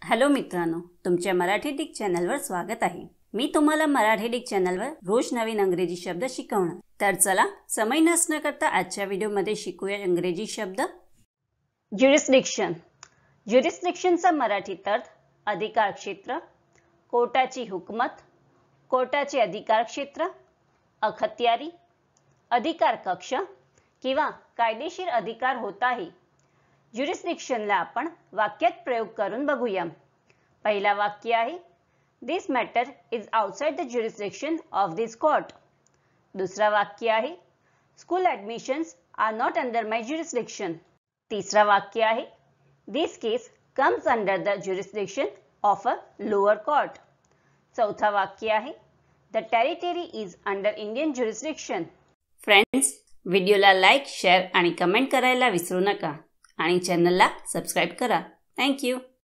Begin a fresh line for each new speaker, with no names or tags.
Hello मित्रांनो, तुमच्या Marathi Dick चॅनलवर स्वागत आहे। मी तुम्हाला मराठी डिक चॅनलवर रोज नवीन इंग्रजी शब्द शिकवणार। तर चला समय नष्ट न करता आजच्या व्हिडिओमध्ये शिकूया इंग्रजी शब्द। ज्युरिस्डिक्शन। ज्युरिस्डिक्शनचा मराठीत अर्थ अधिकार क्षेत्र, कोर्टाची हुकमत, कोर्टाचे अधिकार क्षेत्र, अखत्यारी, अधिकार कक्ष किंवा कायदेशीर अधिकार होत आहे। ज्युरिस्डिक्शनला आपण वाक्यात प्रयोग करून बघूया। पहिला वाक्य आहे, this matter is outside the jurisdiction of this court. दुसरा वाक्य आहे, school admissions are not under my jurisdiction. तिसरा वाक्य आहे, this case comes under the jurisdiction of a lower court. चौथा वाक्य आहे, the territory is under Indian jurisdiction. Friends, व्हिडिओला लाईक, शेअर आणि कमेंट करायला विसरू नका आणि चॅनलला सबस्क्राइब करा। Thank you.